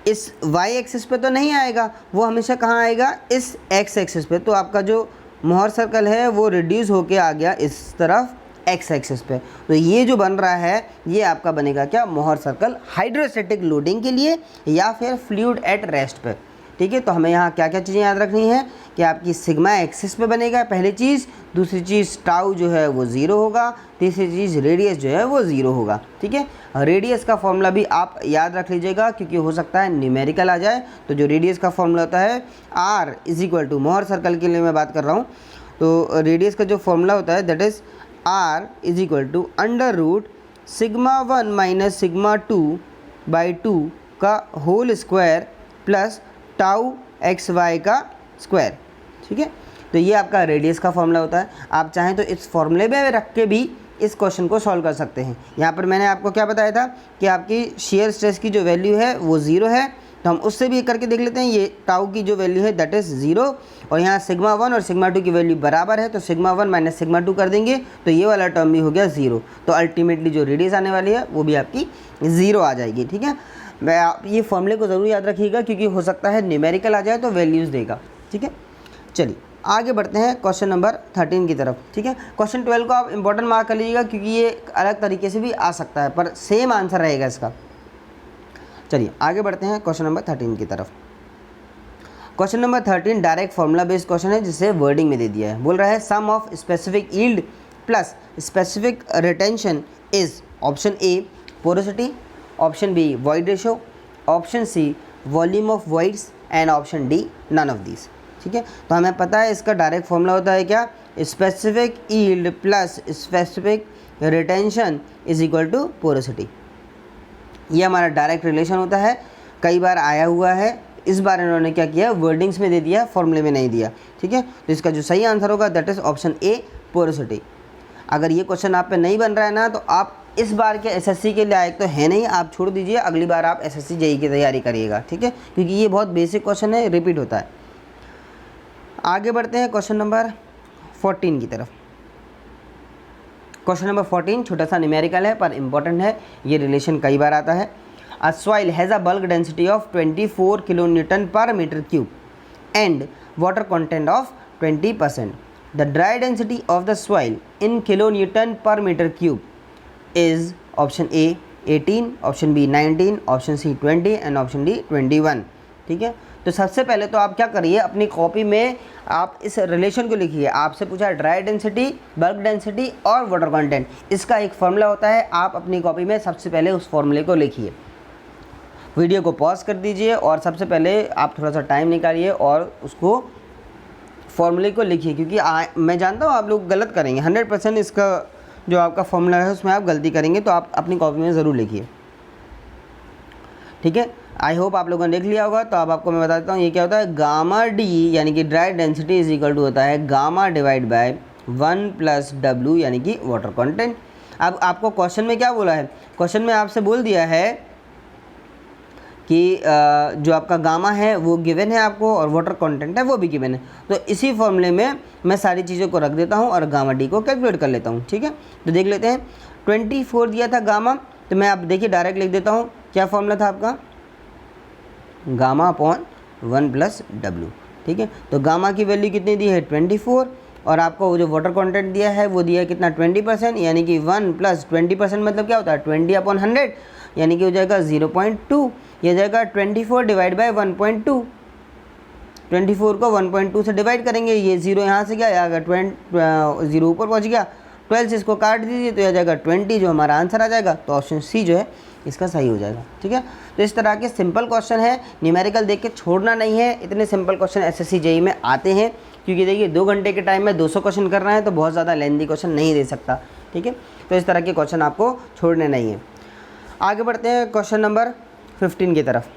Speaker 1: इस y एक्सिस पे तो नहीं आएगा, वो हमेशा कहाँ आएगा, इस x एक्सिस पे। तो आपका जो मोहर सर्कल है वो रिड्यूस होके आ गया इस तरफ x एक्सिस पे। तो ये जो बन रहा है ये आपका बनेगा क्या, मोहर सर्कल हाइड्रोस्टैटिक लोडिंग के लिए या फिर फ्लूइड एट रेस्ट पे। ठीक है, तो हमें यहाँ क्या क्या चीज़ें याद रखनी है कि आपकी सिग्मा एक्सिस पे बनेगा पहली चीज़, दूसरी चीज़ टाउ जो है वो 0 होगा, तीसरी चीज़ रेडियस जो है वो 0 होगा। ठीक है, रेडियस का फॉर्मूला भी आप याद रख लीजिएगा क्योंकि हो सकता है न्यूमेरिकल आ जाए। तो जो रेडियस का फॉर्मूला होता है r is equal to, Mohr circle के लिए मैं बात कर रहा हूँ, तो रेडियस का जो फॉर्मूला होता है that is r is equal to under root sigma 1 minus sigma 2 by 2 का whole square plus tau x y का स्क्वायर। ठीक है, तो ये आपका रेडियस का फॉर्मूला होता है। आप चाहें तो इस फॉर्मूले में रख के भी इस क्वेश्चन को सॉल्व कर सकते हैं। यहाँ पर मैंने आपको क्या बताया था कि आपकी शेयर स्ट्रेस की जो वैल्यू है वो 0 है, तो हम उससे भी करके देख लेते हैं। ये टाउ की जो वैल्यू है दैट इज़ 0 और यहाँ सिग्मा 1 और सिग्मा 2 की वैल्यू बराबर है, तो सिग्मा 1 माइनस सिग्मा 2 कर देंगे तो ये वाला टर्म भी हो गया 0। तो अल्टीमेटली जो रेडियस आने वाली है वो भी आपकी 0 आ जाएगी। ठीक है, मैं आप ये फॉर्मूले को ज़रूर याद रखिएगा क्योंकि हो सकता है न्यूमेरिकल आ जाए तो वैल्यूज़ देगा। ठीक है, चलिए आगे बढ़ते हैं क्वेश्चन नंबर 13 की तरफ। ठीक है, क्वेश्चन 12 को आप इंपॉर्टेंट मार्क कर लीजिएगा क्योंकि ये अलग तरीके से भी आ सकता है पर सेम आंसर रहेगा इसका। चलिए आगे बढ़ते हैं क्वेश्चन नंबर 13 की तरफ। Question number 13 direct formula based question है जिसे वर्डिंग में दे दिया है। बोल रहा है sum of specific yield plus specific retention is option A porosity, option B void ratio, option C volume of voids and option D none of these. ठीक है, तो हमें पता है इसका डायरेक्ट फॉर्मूला होता है क्या, specific yield plus specific retention is equal to porosity. ये हमारा डायरेक्ट रिलेशन होता है, कई बार आया हुआ है। इस बार इन्होंने क्या किया, वर्डिंग्स में दे दिया, फॉर्मूले में नहीं दिया। ठीक है, तो इसका जो सही आंसर होगा that is option A porosity. अगर ये क्वेश्चन आप पे नहीं बन रहा है ना तो आप इस बार के एसएससी के लायक तो है नहीं, आप छोड़ दीजिए, अगली बार आप एसएससी जेई की तैयारी करिएगा। ठीक है, क्योंकि ये बहुत बेसिक क्वेश्चन है, रिपीट होता है। आगे बढ़ते हैं क्वेश्चन नंबर 14 की तरफ। क्वेश्चन नंबर 14 छोटा सा न्यूमेरिकल है पर इंपॉर्टेंट है, ये रिलेशन कई बार आता है। A soil has a bulk density of 24 kilo newton per metre cube and water content of 20%. The dry density of the soil in kilonewton per meter cube is option A 18, option B 19, option C 20 and option D 21। ठीक है, तो सबसे पहले तो आप क्या करिए, अपनी कॉपी में आप इस रिलेशन को लिखिए। आपसे पूछा ड्राई डेंसिटी, बल्क डेंसिटी और वाटर कंटेंट, इसका एक फॉर्मूला होता है। आप अपनी कॉपी में सबसे पहले उस फॉर्मूले को लिखिए। वीडियो को पॉज कर दीजिए और सबसे पहले आप थोड़ा सा टाइम निकालिए और उसको फॉर्मूले को लिखिए, क्योंकि मैं जानता हूँ आप लोग गलत करेंगे, 100% इसका जो आपका फॉर्मूला है उसमें आप गलती करेंगे, तो आप अपनी कॉपी में ज़रूर लिखिए। ठीक है, आई होप आप लोगों ने देख लिया होगा। तो अब आपको मैं बता देता हूँ ये क्या होता है। गामा डी यानी कि dry density is equal to होता है gamma divide by 1 plus W यानी कि वाटर कंटेंट। अब आपको क्वेश्चन में क्या बोला है, क्वेश्चन में आपसे बोल दिया है कि जो आपका गामा है वो गिवन है आपको और वाटर कंटेंट है वो भी गिवन है। तो इसी फॉर्मूले में मैं सारी चीज़ों को रख देता हूँ और गामा डी को कैलकुलेट कर लेता हूँ। ठीक है, तो देख लेते हैं। 24 दिया था गामा, तो मैं आप देखिए डायरेक्ट लिख देता हूँ। क्या फॉर्मूला था आपका, गामा अपॉन 1 प्लस डब्ल्यू। ठीक है, तो गामा की वैल्यू कितनी दी है 24, और आपको वो जो वाटर कंटेंट दिया है वो दिया है कितना 20%, यानी कि 1 प्लस 20% मतलब क्या होता है 20 अपॉन 100, यानी कि हो जाएगा 0.2। ये जाएगा 24 डिवाइड बाय 1.2। 24 को 1.2 से डिवाइड करेंगे, ये 0 यहाँ से क्या आएगा 0 ऊपर पहुँच गया, 12 से इसको काट दीजिए तो यह जाएगा 20, जो हमारा आंसर आ जाएगा। तो ऑप्शन सी जो है इसका सही हो जाएगा। ठीक है, तो इस तरह के सिंपल क्वेश्चन है, न्यूमेरिकल देख के छोड़ना नहीं है। इतने सिंपल क्वेश्चन एसएससी जेईई में आते हैं, क्योंकि देखिए 2 घंटे के टाइम में 200 क्वेश्चन करना है तो बहुत ज़्यादा लेंथी क्वेश्चन नहीं दे सकता। ठीक है, तो इस तरह के क्वेश्चन आपको छोड़ने नहीं है। आगे बढ़ते हैं क्वेश्चन नंबर 15 की तरफ।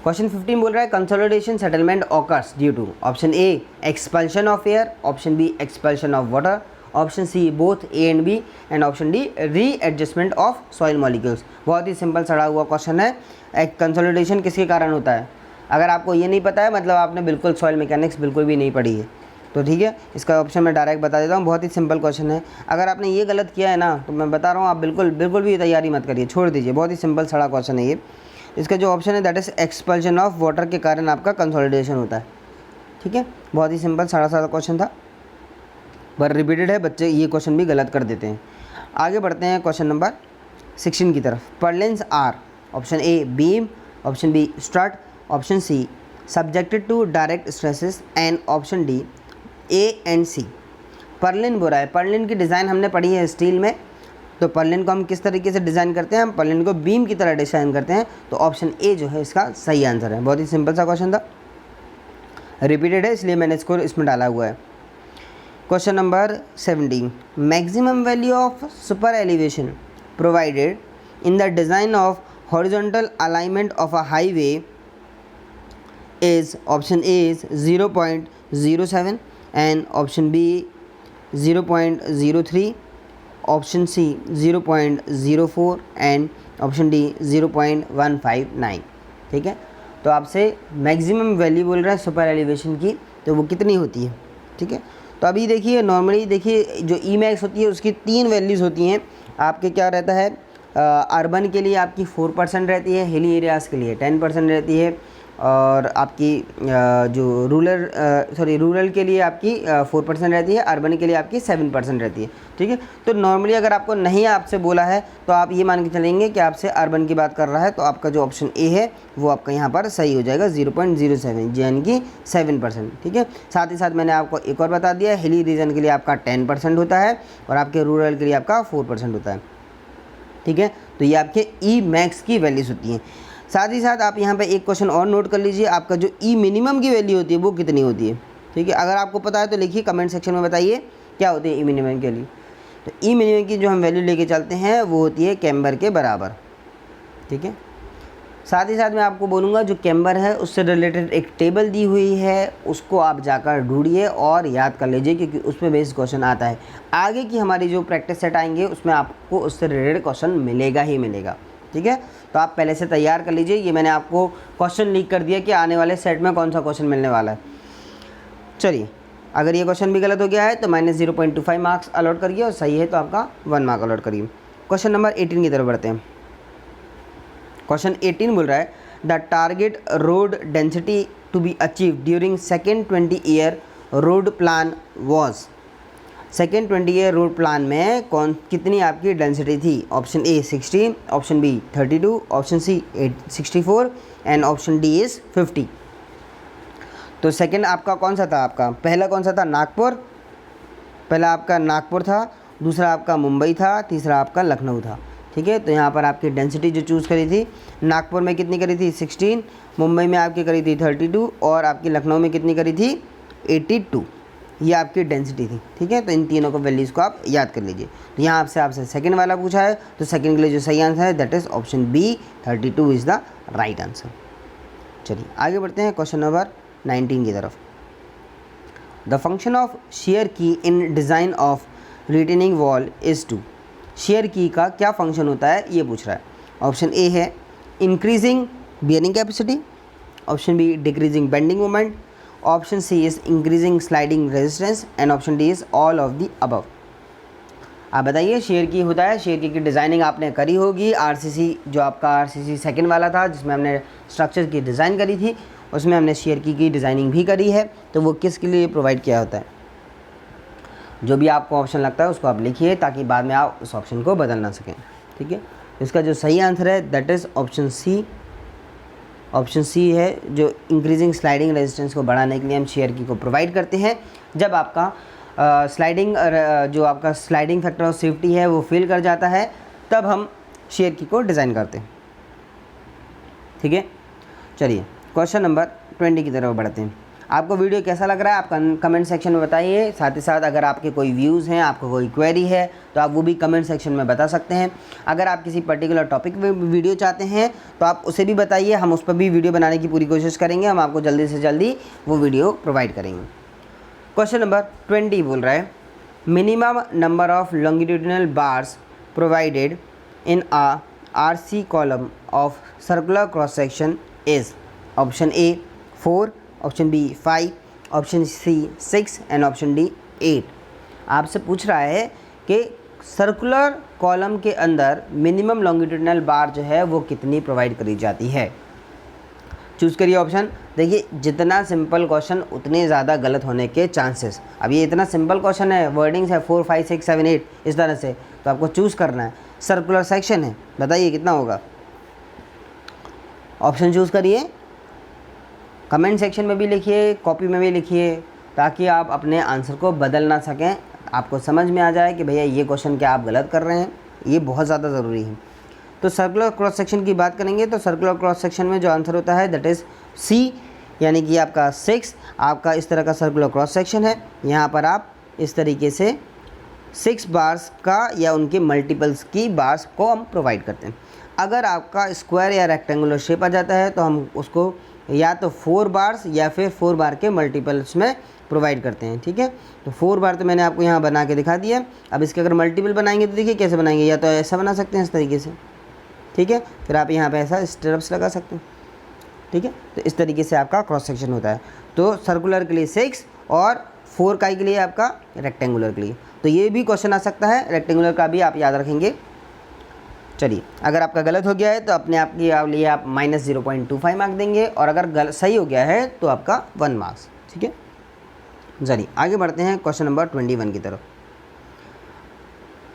Speaker 1: क्वेश्चन 15 बोल रहा है consolidation settlement occurs due to option A expulsion of air, option B expulsion of water, option C both A and B, and option D readjustment of soil molecules. बहुत ही सिंपल सड़ा हुआ क्वेश्चन है। एक कंसोलिडेशन किसके कारण होता है, अगर आपको ये नहीं पता है मतलब आपने बिल्कुल सॉइल मैकेनिक्स बिल्कुल भी नहीं पढ़ी है। तो ठीक है, इसका ऑप्शन मैं डायरेक्ट बता देता हूँ, बहुत ही सिंपल क्वेश्चन है। अगर आपने ये गलत किया है ना तो मैं बता रहा हूँ आप बिल्कुल भी तैयारी मत करिए, छोड़ दीजिए। बहुत ही सिंपल सड़ा क्वेश्चन है ये। इसका जो ऑप्शन है that is expulsion of water के कारण आपका कंसोलिडेशन होता है। ठीक है, बहुत ही सिंपल सड़ा क्वेश्चन था, पर रिपीटेड है, बच्चे ये क्वेश्चन भी गलत कर देते हैं। आगे बढ़ते हैं क्वेश्चन नंबर 16 की तरफ। Purlins are option A beam, option B strut, option C subjected to direct stresses, and option D A and C. Purlin बोल रहा है, पर्लिन की डिज़ाइन हमने पढ़ी है स्टील में। तो पर्लिन को हम किस तरीके से डिज़ाइन करते हैं, हम पर्लिन को बीम की तरह डिज़ाइन करते हैं। तो ऑप्शन ए जो है इसका सही आंसर है। बहुत ही सिंपल सा क्वेश्चन था, रिपीटेड है इसलिए मैंने इसको इसमें डाला हुआ है। Question number 17, maximum value of super elevation provided in the design of horizontal alignment of a highway is, option A is 0.07, and option B 0.03, option C 0.04, and option D 0.159। ठीक है, तो आपसे मैक्सिमम वैल्यू बोल रहा है सुपर एलिवेशन की, तो वो कितनी होती है। ठीक है, तो अभी देखिए नॉर्मली देखिए जो ई मैक्स होती है उसकी 3 वैल्यूज़ होती हैं आपके। क्या रहता है, अर्बन के लिए आपकी 4% रहती है, हिली एरियाज़ के लिए 10% रहती है, और आपकी जो रूरल के लिए आपकी 4% रहती है, अर्बन के लिए आपकी 7% रहती है। ठीक है, तो नॉर्मली अगर आपको नहीं आपसे बोला है तो आप ये मान के चलेंगे कि आपसे अर्बन की बात कर रहा है, तो आपका जो ऑप्शन ए है वो आपका यहाँ पर सही हो जाएगा 0.07 यानी कि 7%। ठीक है, साथ ही साथ मैंने आपको एक और बता दिया, हिली रीजन के लिए आपका 10% होता है और आपके रूरल के लिए आपका 4% होता है। ठीक है, तो ये आपके ई मैक्स की वैल्यूज़ होती हैं। साथ ही साथ आप यहाँ पे एक क्वेश्चन और नोट कर लीजिए, आपका जो ई मिनिमम की वैल्यू होती है वो कितनी होती है। ठीक है, अगर आपको पता है तो लिखिए कमेंट सेक्शन में, बताइए क्या होती है ई मिनिमम के लिए। तो ई मिनिमम की जो हम वैल्यू लेके चलते हैं वो होती है कैम्बर के बराबर। ठीक है, साथ ही साथ मैं आपको बोलूँगा जो कैम्बर है उससे रिलेटेड एक टेबल दी हुई है, उसको आप जाकर ढूंढिए और याद कर लीजिए, क्योंकि उसमें बेस्ड क्वेश्चन आता है। आगे की हमारी जो प्रैक्टिस सेट आएंगे उसमें आपको उससे रिलेटेड क्वेश्चन मिलेगा ही मिलेगा। ठीक है, तो आप पहले से तैयार कर लीजिए। ये मैंने आपको क्वेश्चन लीक कर दिया कि आने वाले सेट में कौन सा क्वेश्चन मिलने वाला है। चलिए, अगर ये क्वेश्चन भी गलत हो गया है तो -0.25 मार्क्स अलॉट करिए, और सही है तो आपका 1 मार्क अलॉट करिए। क्वेश्चन नंबर 18 की तरफ बढ़ते हैं। क्वेश्चन 18 बोल रहा है the target road density to be achieve during second 20 year road plan was. Second 20 year road plan में कितनी आपकी डेंसिटी थी। Option A 16, option B 32, option C 64, and option D is 50। तो सेकेंड आपका कौन सा था, आपका पहला कौन सा था, नागपुर। पहला आपका नागपुर था, दूसरा आपका मुंबई था, तीसरा आपका लखनऊ था। ठीक है, तो यहाँ पर आपकी डेंसिटी जो चूज़ करी थी, नागपुर में कितनी करी थी 16, मुंबई में आपकी करी थी 32, और आपकी लखनऊ में कितनी करी थी 82। ये आपकी डेंसिटी थी। ठीक है, तो इन तीनों को वैल्यूज़ को आप याद कर लीजिए। तो यहाँ आपसे सेकंड वाला पूछा है, तो सेकंड के लिए जो सही आंसर है that is option B, 32 is the right answer. चलिए आगे बढ़ते हैं क्वेश्चन नंबर 19 की तरफ। The function of shear key in design of retaining wall is to. Shear key का क्या फंक्शन होता है ये पूछ रहा है। ऑप्शन ए है increasing bearing capacity, option B decreasing bending moment, option C is increasing sliding resistance and option D is all of the above. आप बताइए शेयर की होता है, शेयर की डिज़ाइनिंग आपने करी होगी, आरसीसी जो आपका आरसीसी सेकंड वाला था जिसमें हमने स्ट्रक्चर की डिज़ाइन करी थी, उसमें हमने शेयर की डिज़ाइनिंग भी करी है। तो वो किसके लिए प्रोवाइड किया होता है? जो भी आपको ऑप्शन लगता है उसको आप लिखिए ताकि बाद में आप उस ऑप्शन को बदल ना सकें। ठीक है, इसका जो सही आंसर है that is option C. Option C है जो इंक्रीजिंग स्लाइडिंग रेजिस्टेंस को बढ़ाने के लिए हम शेयर की को प्रोवाइड करते हैं। जब आपका जो आपका स्लाइडिंग फैक्टर ऑफ सेफ्टी है वो फेल कर जाता है तब हम शेयर की को डिज़ाइन करते हैं। ठीक है, चलिए क्वेश्चन नंबर 20 की तरफ बढ़ते हैं। आपको वीडियो कैसा लग रहा है आप कमेंट सेक्शन में बताइए। साथ ही साथ अगर आपके कोई व्यूज़ हैं, आपको कोई क्वेरी है तो आप वो भी कमेंट सेक्शन में बता सकते हैं। अगर आप किसी पर्टिकुलर टॉपिक पे वीडियो चाहते हैं तो आप उसे भी बताइए, हम उस पर भी वीडियो बनाने की पूरी कोशिश करेंगे। हम आपको जल्दी से जल्दी वो वीडियो प्रोवाइड करेंगे। क्वेश्चन नंबर 20 बोल रहा है minimum number of longitudinal bars provided in a RC column of circular cross section is. Option A 4, option B 5, option C 6 and option D 8। आपसे पूछ रहा है कि सर्कुलर कॉलम के अंदर मिनिमम लॉन्गिट्यूडिनल बार जो है वो कितनी प्रोवाइड करी जाती है। चूज़ करिए ऑप्शन। देखिए जितना सिंपल क्वेश्चन उतने ज़्यादा गलत होने के चांसेस। अब ये इतना सिंपल क्वेश्चन है, वर्डिंग्स है 4, 5, 6, 7, 8 इस तरह से, तो आपको चूज़ करना है। सर्कुलर सेक्शन है, बताइए कितना होगा। ऑप्शन चूज़ करिए, कमेंट सेक्शन में भी लिखिए, कॉपी में भी लिखिए, ताकि आप अपने आंसर को बदल ना सकें, आपको समझ में आ जाए कि भैया ये क्वेश्चन क्या आप गलत कर रहे हैं। ये बहुत ज़्यादा ज़रूरी है। तो सर्कुलर क्रॉस सेक्शन की बात करेंगे तो सर्कुलर क्रॉस सेक्शन में जो आंसर होता है दैट इज़ सी, यानी कि आपका 6। आपका इस तरह का सर्कुलर क्रॉस सेक्शन है। यहाँ पर आप इस तरीके से 6 बार्स का या उनके मल्टीपल्स की बार्स को हम प्रोवाइड करते हैं। अगर आपका स्क्वायर या रेक्टेंगुलर शेप आ जाता है तो हम उसको या तो 4 बार्स या फिर 4 बार के मल्टीपल्स में प्रोवाइड करते हैं। ठीक है, तो 4 बार तो मैंने आपको यहाँ बना के दिखा दिया। अब इसके अगर मल्टीपल बनाएंगे तो देखिए कैसे बनाएंगे, या तो ऐसा बना सकते हैं इस तरीके से। ठीक है, फिर आप यहाँ पे ऐसा स्ट्रप्स लगा सकते हैं। ठीक है, तो इस तरीके से आपका क्रॉस सेक्शन होता है। तो सर्कुलर के लिए 6 और 4 का के लिए आपका रेक्टेंगुलर के लिए। तो ये भी क्वेश्चन आ सकता है, रेक्टेंगुलर का भी आप याद रखेंगे। चलिए अगर आपका गलत हो गया है तो अपने आप के लिए आप -0.25 मार्क देंगे, और अगर सही हो गया है तो आपका 1 मार्क्स। ठीक है, चलिए आगे बढ़ते हैं क्वेश्चन नंबर 21 की तरफ।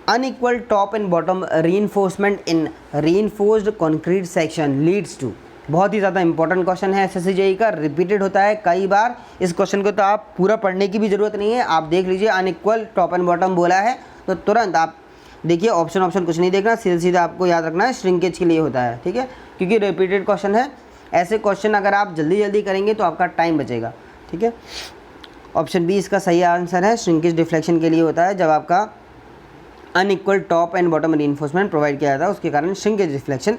Speaker 1: Unequal top and bottom reinforcement in reinforced concrete section leads to. बहुत ही ज़्यादा इंपॉर्टेंट क्वेश्चन है, एसएससी जेईई का, रिपीटेड होता है कई बार। इस क्वेश्चन को तो आप पूरा पढ़ने की भी ज़रूरत नहीं है, आप देख लीजिए अनइक्वल टॉप एंड बॉटम बोला है तो तुरंत आप देखिए, ऑप्शन कुछ नहीं देखना, सीधा सीधा आपको याद रखना है श्रिंकेज के लिए होता है। ठीक है, क्योंकि रिपीटेड क्वेश्चन है। ऐसे क्वेश्चन अगर आप जल्दी जल्दी करेंगे तो आपका टाइम बचेगा। ठीक है, ऑप्शन बी इसका सही आंसर है, श्रिंकेज डिफ्लेक्शन के लिए होता है। जब आपका unequal top and bottom reinforcement provide किया जाता है उसके कारण श्रिंकेज डिफ्लेक्शन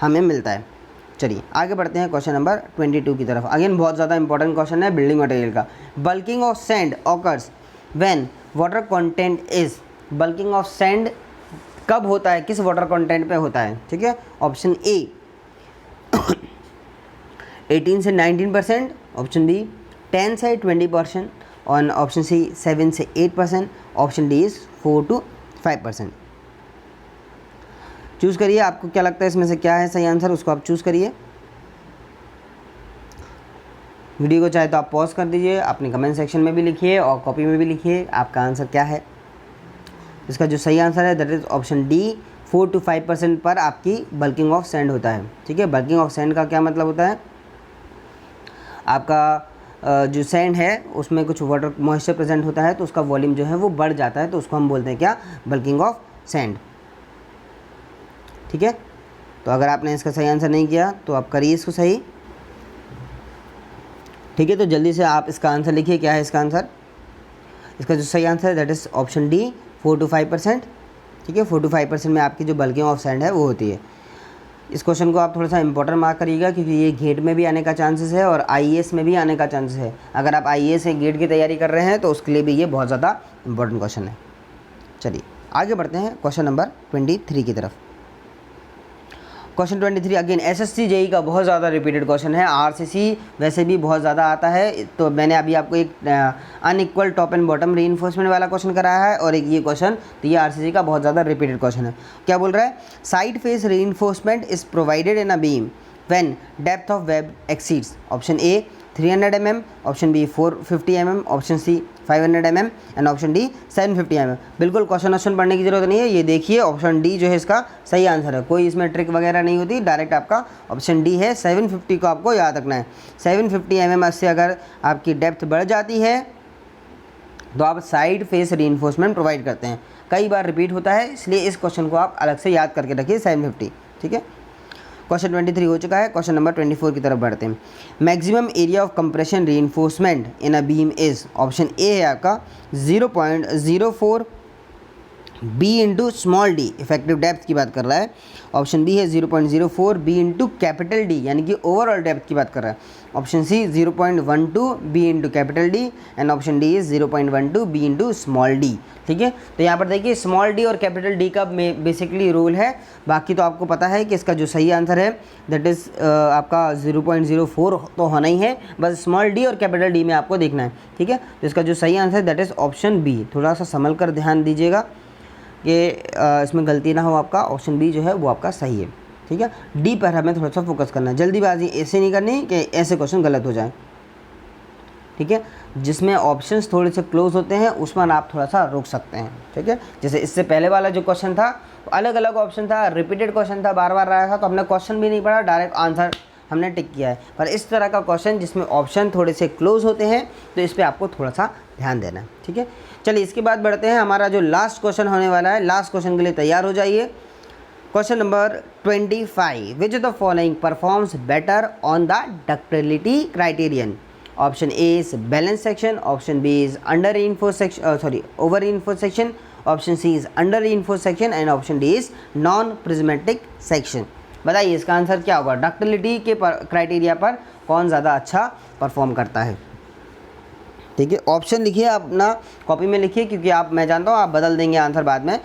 Speaker 1: हमें मिलता है। चलिए आगे बढ़ते हैं क्वेश्चन नंबर 22 की तरफ। अगेन बहुत ज़्यादा इंपॉर्टेंट क्वेश्चन है बिल्डिंग मटेरियल का। Bulking of sand occurs when water content is. Bulking of sand कब होता है, किस वाटर कंटेंट पे होता है। ठीक है, ऑप्शन ए 18 से 19%, ऑप्शन बी 10 से 20%, और ऑप्शन सी 7 से 8%, option D is 4 to 5%। Choose करिए, आपको क्या लगता है इसमें से क्या है सही आंसर, उसको आप चूज़ करिए। वीडियो को चाहे तो आप पॉज कर दीजिए, अपने कमेंट सेक्शन में भी लिखिए और कॉपी में भी लिखिए आपका आंसर क्या है। इसका जो सही आंसर है that is option D, 4 to 5% पर आपकी बल्किंग ऑफ सैंड होता है। ठीक है, बल्किंग ऑफ सैंड का क्या मतलब होता है, आपका जो सैंड है उसमें कुछ वाटर मॉइस्चर प्रेजेंट होता है तो उसका वॉल्यूम जो है वो बढ़ जाता है, तो उसको हम बोलते हैं क्या, बल्किंग ऑफ सैंड। ठीक है, तो अगर आपने इसका सही आंसर नहीं किया तो आप करिए इसको सही। ठीक है, तो जल्दी से आप इसका आंसर लिखिए, क्या है इसका आंसर। इसका जो सही आंसर है that is option D 4 to 5%। ठीक है, 4 to 5% में आपकी जो बल्किंग ऑफ सैंड है वो होती है। इस क्वेश्चन को आप थोड़ा सा इंपॉर्टेंट मार्क करिएगा क्योंकि ये गेट में भी आने का चांसेस है और आईएएस में भी आने का चांसेस है। अगर आप आईएएस या गेट की तैयारी कर रहे हैं तो उसके लिए भी ये बहुत ज़्यादा इंपॉर्टेंट क्वेश्चन है। चलिए आगे बढ़ते हैं क्वेश्चन नंबर 23 की तरफ। क्वेश्चन 23 अगेन एसएससी जेई का बहुत ज़्यादा रिपीटेड क्वेश्चन है। आरसीसी वैसे भी बहुत ज़्यादा आता है, तो मैंने अभी आपको एक unequal top and bottom reinforcement वाला क्वेश्चन कराया है और एक ये क्वेश्चन, तो ये आरसीसी का बहुत ज़्यादा रिपीटेड क्वेश्चन है। क्या बोल रहा है? Side face reinforcement is provided in a beam when depth of web exceeds option A 300 mm, option B 450 mm, option C 500 mm and option D 750 mm। बिल्कुल क्वेश्चन पढ़ने की जरूरत नहीं है, ये देखिए ऑप्शन डी जो है इसका सही आंसर है। कोई इसमें ट्रिक वगैरह नहीं होती, डायरेक्ट आपका ऑप्शन डी है। 750 को आपको याद रखना है। 750 mm से अगर आपकी डेप्थ बढ़ जाती है तो आप साइड फेस रीइंफोर्समेंट प्रोवाइड करते हैं। कई बार रिपीट होता है, इसलिए इस क्वेश्चन को आप अलग से याद करके रखिए 750। ठीक है, क्वेश्चन 23 हो चुका है। क्वेश्चन नंबर 24 की तरफ बढ़ते हैं। Maximum area of compression reinforcement in a beam is option A है आपका 0.04 B into small D, effective depth की बात कर रहा है। ऑप्शन बी है 0.04 बी इंटू कैपिटल डी, यानी कि ओवरऑल डेप्थ की बात कर रहा है। Option C 0.12 B into capital D and option D is 0.12 B into small D. ठीक है, तो यहाँ पर देखिए स्मॉल डी और कैपिटल डी का बेसिकली रोल है। बाकी तो आपको पता है कि इसका जो सही आंसर है दैट इज़ आपका 0.04 तो होना ही है, बस स्मॉल डी और कैपिटल डी में आपको देखना है। ठीक है, तो इसका जो सही आंसर है दैट इज़ ऑप्शन बी। थोड़ा सा संभल कर ध्यान दीजिएगा कि इसमें गलती ना हो, आपका ऑप्शन बी जो है वो आपका सही है। ठीक है, डी पर हमें थोड़ा सा फोकस करना है, जल्दीबाजी ऐसे नहीं करनी कि ऐसे क्वेश्चन गलत हो जाए। ठीक है, जिसमें ऑप्शंस थोड़े से क्लोज होते हैं उसमें आप थोड़ा सा रोक सकते हैं। ठीक है, जैसे इससे पहले वाला जो क्वेश्चन था अलग अलग ऑप्शन था, रिपीटेड क्वेश्चन था, बार बार रहा था, तो हमने क्वेश्चन भी नहीं पढ़ा, डायरेक्ट आंसर हमने टिक किया है। पर इस तरह का क्वेश्चन जिसमें ऑप्शन थोड़े से क्लोज होते हैं तो इस पर आपको थोड़ा सा ध्यान देना है। ठीक है, चलिए इसके बाद बढ़ते हैं। हमारा जो लास्ट क्वेश्चन होने वाला है, लास्ट क्वेश्चन के लिए तैयार हो जाइए। Question number 25, which of the following performs better on the ductility criterion? Option A is balance section, option B is under reinforce section, over reinforce section, option C is under reinforce section and option D is non prismatic section. बताइए इसका आंसर क्या होगा? डक्टिलिटी के क्राइटेरिया पर कौन ज़्यादा अच्छा परफॉर्म करता है? ठीक है, ऑप्शन लिखिए, अपना कॉपी में लिखिए, क्योंकि मैं जानता हूँ आप बदल देंगे आंसर बाद में।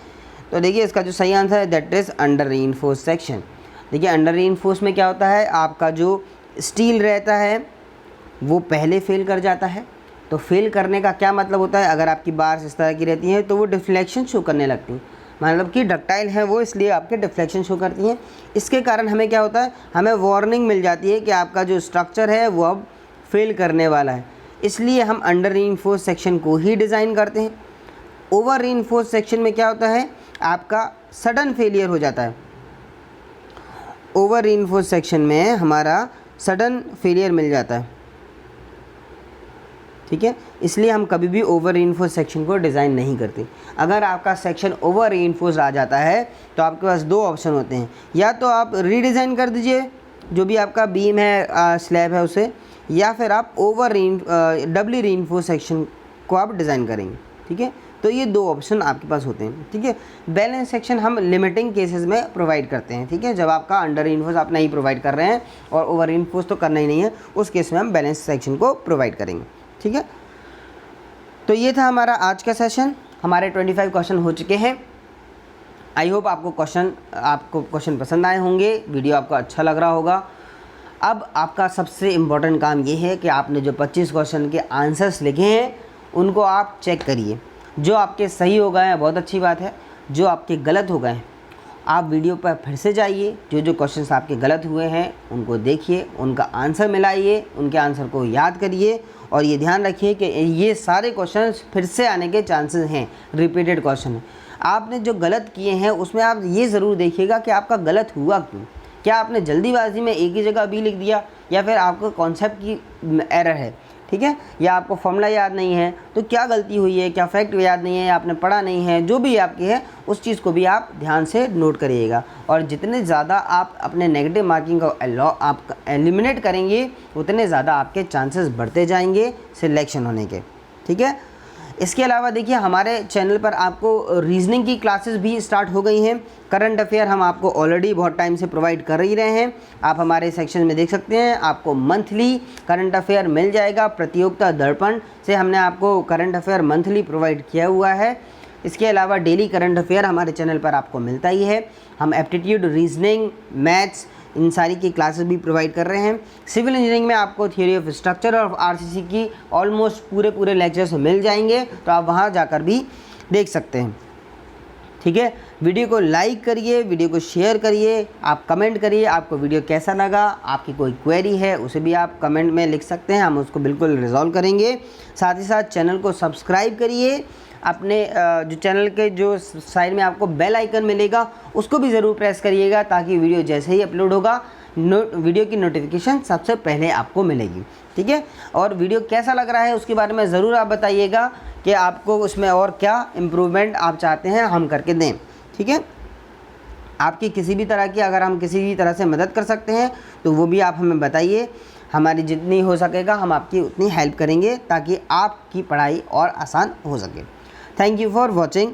Speaker 1: तो देखिए इसका जो सही आंसर है that is under reinforce section. देखिए अंडर रीइंफोर्स में क्या होता है, आपका जो स्टील रहता है वो पहले फेल कर जाता है। तो फेल करने का क्या मतलब होता है, अगर आपकी बार्स इस तरह की रहती हैं तो वो डिफ्लेक्शन शो करने लगती हैं, मतलब कि डक्टाइल है वो, इसलिए आपके डिफ्लेक्शन शो करती हैं। इसके कारण हमें क्या होता है, हमें वार्निंग मिल जाती है कि आपका जो स्ट्रक्चर है वो अब फेल करने वाला है, इसलिए हम अंडर रीइंफोर्स सेक्शन को ही डिज़ाइन करते हैं। ओवर रीइंफोर्स सेक्शन में क्या होता है, आपका सडन फेलियर हो जाता है। ओवर रीइंफोर्स सेक्शन में हमारा सडन फेलियर मिल जाता है। ठीक है, इसलिए हम कभी भी ओवर रीइंफोर्स सेक्शन को डिज़ाइन नहीं करते। अगर आपका सेक्शन ओवर रीइंफोर्स आ जाता है तो आपके पास दो ऑप्शन होते हैं, या तो आप रीडिज़ाइन कर दीजिए जो भी आपका बीम है, स्लैब है उसे, या फिर आप डबली रीइंफोर्स सेक्शन को आप डिज़ाइन करेंगे। ठीक है, तो ये दो ऑप्शन आपके पास होते हैं। ठीक है, बैलेंस सेक्शन हम लिमिटिंग केसेस में प्रोवाइड करते हैं। ठीक है, जब आपका अंडर रीइंफोर्स आप नहीं प्रोवाइड कर रहे हैं और ओवर रीइंफोर्स तो करना ही नहीं है, उस केस में हम बैलेंस सेक्शन को प्रोवाइड करेंगे। ठीक है, तो ये था हमारा आज का सेशन। हमारे 25 क्वेश्चन हो चुके हैं। आई होप आपको क्वेश्चन पसंद आए होंगे, वीडियो आपको अच्छा लग रहा होगा। अब आपका सबसे इम्पोर्टेंट काम ये है कि आपने जो 25 क्वेश्चन के आंसर्स लिखे हैं उनको आप चेक करिए। जो आपके सही हो गए हैं बहुत अच्छी बात है, जो आपके गलत हो गए हैं आप वीडियो पर फिर से जाइए, जो क्वेश्चंस आपके गलत हुए हैं उनको देखिए, उनका आंसर मिलाइए, उनके आंसर को याद करिए और ये ध्यान रखिए कि ये सारे क्वेश्चंस फिर से आने के चांसेस हैं, रिपीटेड क्वेश्चन हैं। आपने जो गलत किए हैं उसमें आप ये ज़रूर देखिएगा कि आपका गलत हुआ क्यों। क्या आपने जल्दीबाजी में एक ही जगह बी लिख दिया, या फिर आपको कॉन्सेप्ट की एरर है, ठीक है, या आपको फॉर्मूला याद नहीं है, तो क्या गलती हुई है, क्या फैक्ट याद नहीं है, या आपने पढ़ा नहीं है, जो भी आपकी है उस चीज़ को भी आप ध्यान से नोट करिएगा। और जितने ज़्यादा आप अपने नेगेटिव मार्किंग को आप एलिमिनेट करेंगे उतने ज़्यादा आपके चांसेस बढ़ते जाएंगे सिलेक्शन होने के। ठीक है, इसके अलावा देखिए हमारे चैनल पर आपको रीजनिंग की क्लासेस भी स्टार्ट हो गई हैं। करंट अफेयर हम आपको ऑलरेडी बहुत टाइम से प्रोवाइड कर ही रहे हैं। आप हमारे सेक्शन में देख सकते हैं, आपको मंथली करंट अफेयर मिल जाएगा। प्रतियोगिता दर्पण से हमने आपको करंट अफेयर मंथली प्रोवाइड किया हुआ है। इसके अलावा डेली करंट अफेयर हमारे चैनल पर आपको मिलता ही है। हम एप्टीट्यूड, रीजनिंग, मैथ्स, इन सारी की क्लासेस भी प्रोवाइड कर रहे हैं। सिविल इंजीनियरिंग में आपको थियोरी ऑफ स्ट्रक्चर और आरसीसी की ऑलमोस्ट पूरे लेक्चर्स मिल जाएंगे, तो आप वहां जाकर भी देख सकते हैं। ठीक है, वीडियो को लाइक करिए, वीडियो को शेयर करिए, आप कमेंट करिए आपको वीडियो कैसा लगा। आपकी कोई क्वेरी है उसे भी आप कमेंट में लिख सकते हैं, हम उसको बिल्कुल रिजॉल्व करेंगे। साथ ही साथ चैनल को सब्सक्राइब करिए। अपने जो चैनल के जो साइड में आपको बेल आइकन मिलेगा उसको भी ज़रूर प्रेस करिएगा, ताकि वीडियो जैसे ही अपलोड होगा वीडियो की नोटिफिकेशन सबसे पहले आपको मिलेगी। ठीक है, और वीडियो कैसा लग रहा है उसके बारे में ज़रूर आप बताइएगा कि आपको उसमें और क्या इम्प्रूवमेंट आप चाहते हैं हम करके दें। ठीक है, आपकी किसी भी तरह की अगर हम किसी भी तरह से मदद कर सकते हैं तो वो भी आप हमें बताइए। हमारी जितनी हो सकेगा हम आपकी उतनी हेल्प करेंगे, ताकि आपकी पढ़ाई और आसान हो सके। Thank you for watching.